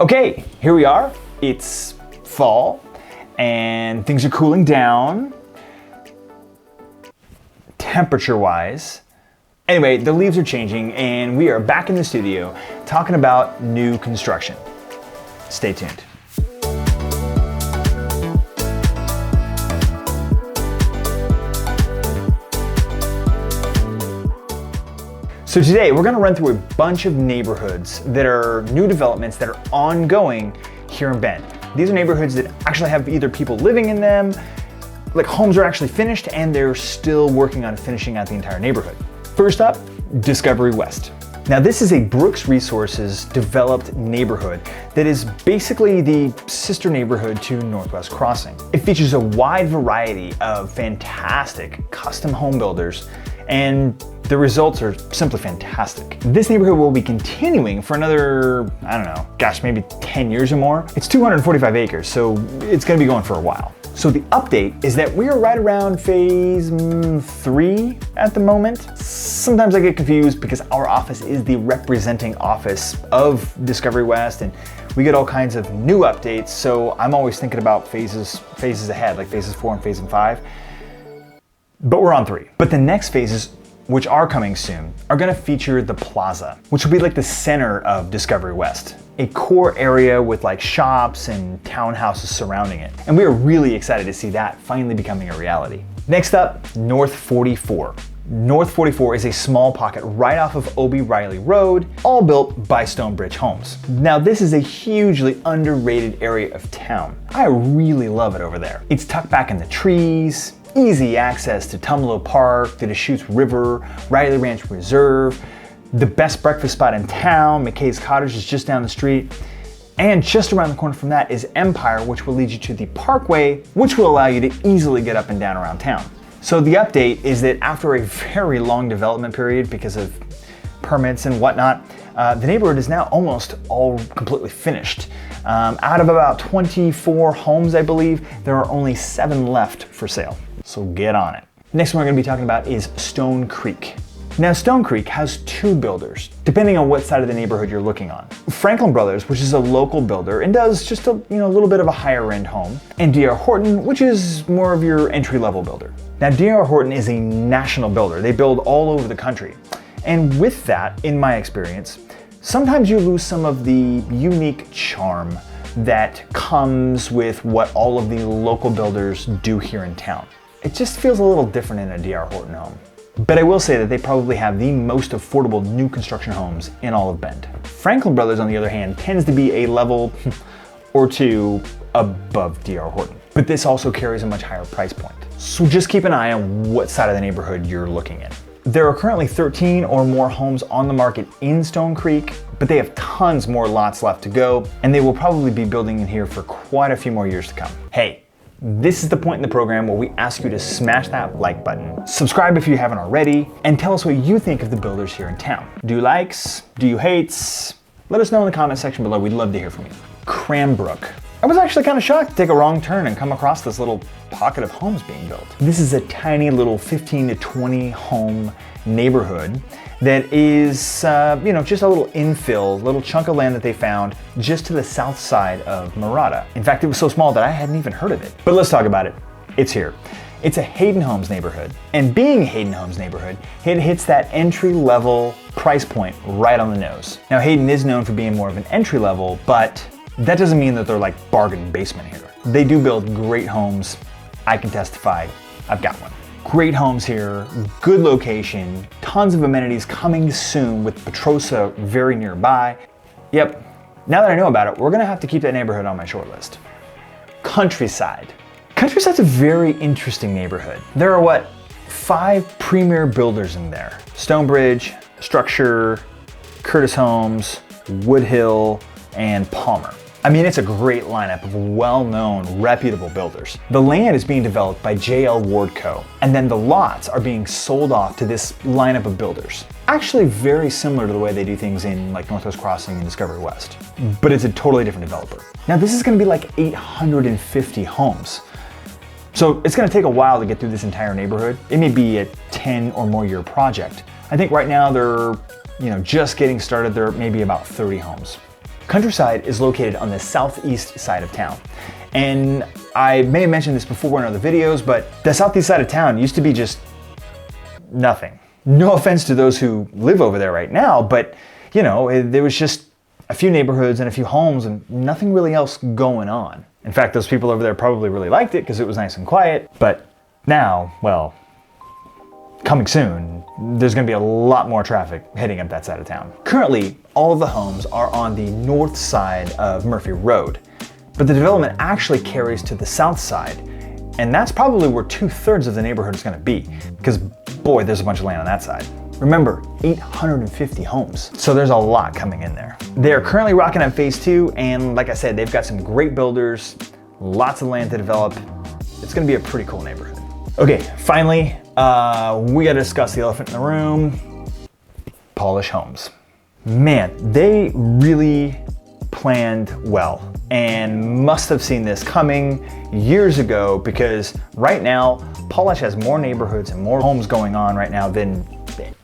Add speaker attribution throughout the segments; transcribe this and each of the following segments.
Speaker 1: Okay, here we are. It's fall and things are cooling down temperature-wise. Anyway, the leaves are changing and we are back in the studio talking about new construction. Stay tuned. So today we're going to run through a bunch of neighborhoods that are new developments that are ongoing here in Bend. These are neighborhoods that actually have either people living in them, like homes are actually finished and they're still working on finishing out the entire neighborhood. First up, Discovery West. Now this is a Brooks Resources developed neighborhood that is basically the sister neighborhood to Northwest Crossing. It features a wide variety of fantastic custom home builders and the results are simply fantastic. This neighborhood will be continuing for another, I don't know, gosh, maybe 10 years or more. It's 245 acres, so it's gonna be going for a while. So the update is that we are right around phase 3 at the moment. Sometimes I get confused because our office is the representing office of Discovery West and we get all kinds of new updates. So I'm always thinking about phases ahead, like phases 4 and phase 5. But we're on 3. But the next phases, which are coming soon, are gonna feature the plaza, which will be like the center of Discovery West. A core area with like shops and townhouses surrounding it. And we are really excited to see that finally becoming a reality. Next up, North 44. North 44 is a small pocket right off of Obie Riley Road, all built by Stonebridge Homes. Now this is a hugely underrated area of town. I really love it over there. It's tucked back in the trees, easy access to Tumalo Park, the Deschutes River, Riley Ranch Reserve, the best breakfast spot in town, McKay's Cottage is just down the street, and just around the corner from that is Empire, which will lead you to the Parkway, which will allow you to easily get up and down around town. So the update is that after a very long development period because of permits and whatnot, the neighborhood is now almost all completely finished. Out of about 24 homes, I believe, there are only 7 left for sale. So get on it. Next one we're going to be talking about is Stone Creek. Now Stone Creek has 2 builders, depending on what side of the neighborhood you're looking on. Franklin Brothers, which is a local builder and does just a little bit of a higher end home, and D.R. Horton, which is more of your entry-level builder. Now D.R. Horton is a national builder. They build all over the country. And with that, in my experience, sometimes you lose some of the unique charm that comes with what all of the local builders do here in town. It just feels a little different in a D.R. Horton home. But I will say that they probably have the most affordable new construction homes in all of Bend. Franklin Brothers, on the other hand, tends to be a level or 2 above D.R. Horton. But this also carries a much higher price point. So just keep an eye on what side of the neighborhood you're looking at. There are currently 13 or more homes on the market in Stone Creek, but they have tons more lots left to go, and they will probably be building in here for quite a few more years to come. Hey, this is the point in the program where we ask you to smash that like button, subscribe if you haven't already, and tell us what you think of the builders here in town. Do you likes? Do you hates? Let us know in the comment section below. We'd love to hear from you. Cranbrook. I was actually kind of shocked to take a wrong turn and come across this little pocket of homes being built. This is a tiny little 15 to 20 home neighborhood that is, just a little infill, little chunk of land that they found just to the south side of Murata. In fact, it was so small that I hadn't even heard of it. But let's talk about it. It's here. It's a Hayden Homes neighborhood. And being a Hayden Homes neighborhood, it hits that entry-level price point right on the nose. Now, Hayden is known for being more of an entry level, but that doesn't mean that they're like bargain basement here. They do build great homes. I can testify, I've got one. Great homes here, good location, tons of amenities coming soon with Petrosa very nearby. Yep, now that I know about it, we're gonna have to keep that neighborhood on my short list. Countryside. Countryside's a very interesting neighborhood. There are 5 premier builders in there. Stonebridge, Structure, Curtis Homes, Woodhill, and Palmer. I mean, it's a great lineup of well-known, reputable builders. The land is being developed by J.L. Ward Co., and then the lots are being sold off to this lineup of builders. Actually very similar to the way they do things in like Northwest Crossing and Discovery West, but it's a totally different developer. Now this is gonna be like 850 homes. So it's gonna take a while to get through this entire neighborhood. It may be a 10 or more year project. I think right now they're just getting started. There may be about 30 homes. Countryside is located on the southeast side of town. And I may have mentioned this before in other videos, but the southeast side of town used to be just nothing. No offense to those who live over there right now, but you know, there was just a few neighborhoods and a few homes and nothing really else going on. In fact, those people over there probably really liked it because it was nice and quiet, but now, well, coming soon, there's gonna be a lot more traffic heading up that side of town. Currently, all of the homes are on the north side of Murphy Road, but the development actually carries to the south side, and that's probably where 2/3 of the neighborhood is gonna be, because boy, there's a bunch of land on that side. Remember, 850 homes, so there's a lot coming in there. They are currently rocking on phase 2, and like I said, they've got some great builders, lots of land to develop. It's gonna be a pretty cool neighborhood. Okay, finally, we gotta discuss the elephant in the room, Pahlisch Homes. Man, they really planned well and must have seen this coming years ago, because right now, Pahlisch has more neighborhoods and more homes going on right now than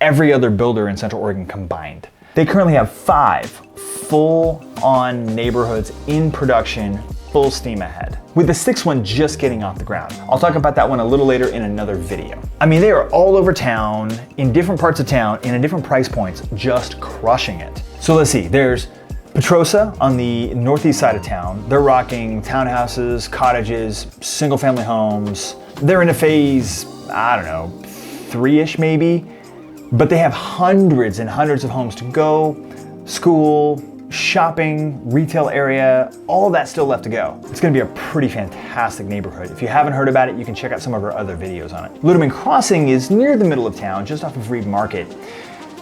Speaker 1: every other builder in Central Oregon combined. They currently have 5 full-on neighborhoods in production, full steam ahead, with the 6th one just getting off the ground. I'll talk about that one a little later in another video. I mean, they are all over town, in different parts of town, and in different price points, just crushing it. So let's see, there's Petrosa on the northeast side of town. They're rocking townhouses, cottages, single family homes. They're in a phase, I don't know, 3-ish maybe, but they have hundreds and hundreds of homes to go, school, shopping, retail area, all of that still left to go. It's gonna be a pretty fantastic neighborhood. If you haven't heard about it, you can check out some of our other videos on it. Ludeman Crossing is near the middle of town, just off of Reed Market.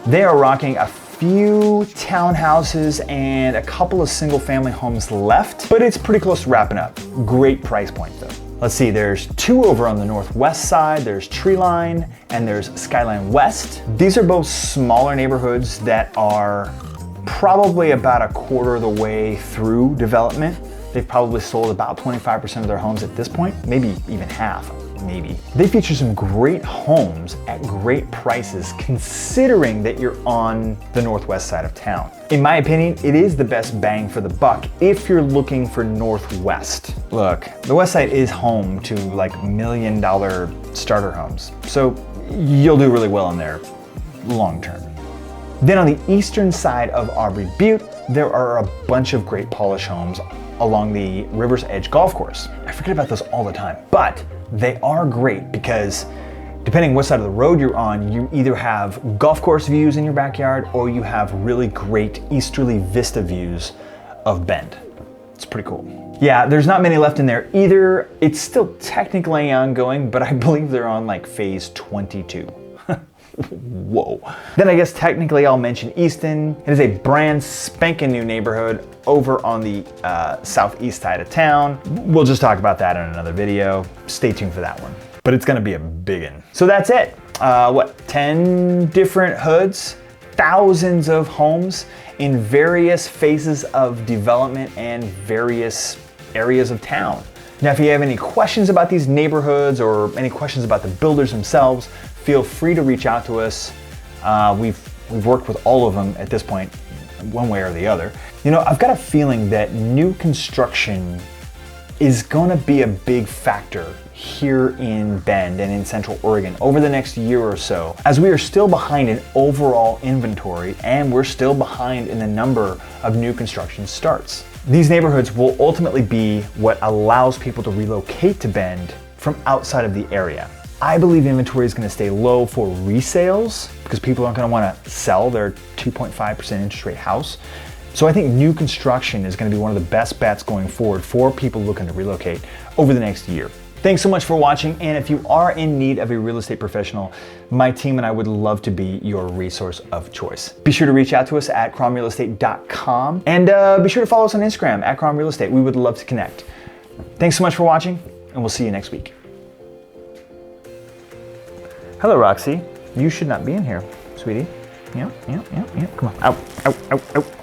Speaker 1: They are rocking a few townhouses and a couple of single family homes left, but it's pretty close to wrapping up. Great price point though. Let's see, there's 2 over on the northwest side. There's Treeline and there's Skyline West. These are both smaller neighborhoods that are probably about a quarter of the way through development. They've probably sold about 25% of their homes at this point, maybe even half, maybe. They feature some great homes at great prices, considering that you're on the northwest side of town. In my opinion, it is the best bang for the buck if you're looking for northwest. Look, the west side is home to like $1 million starter homes, so you'll do really well in there long term. Then on the eastern side of Aubrey Butte, there are a bunch of great Pahlisch homes along the River's Edge golf course. I forget about those all the time, but they are great because depending what side of the road you're on, you either have golf course views in your backyard or you have really great easterly vista views of Bend. It's pretty cool. Yeah, there's not many left in there either. It's still technically ongoing, but I believe they're on like phase 22. Whoa. Then I guess technically I'll mention Easton. It is a brand spanking new neighborhood over on the southeast side of town. We'll just talk about that in another video. Stay tuned for that one. But it's gonna be a big one. So that's it. 10 different hoods, thousands of homes in various phases of development and various areas of town. Now, if you have any questions about these neighborhoods or any questions about the builders themselves, feel free to reach out to us. We've worked with all of them at this point, one way or the other. You know, I've got a feeling that new construction is gonna be a big factor here in Bend and in Central Oregon over the next year or so, as we are still behind in overall inventory and we're still behind in the number of new construction starts. These neighborhoods will ultimately be what allows people to relocate to Bend from outside of the area. I believe inventory is going to stay low for resales because people aren't going to want to sell their 2.5% interest rate house. So I think new construction is going to be one of the best bets going forward for people looking to relocate over the next year. Thanks so much for watching, and if you are in need of a real estate professional, my team and I would love to be your resource of choice. Be sure to reach out to us at KrommRealEstate.com, and be sure to follow us on Instagram at KrommRealEstate. We would love to connect. Thanks so much for watching, and we'll see you next week. Hello, Roxy. You should not be in here, sweetie. Yeah. Come on. Out.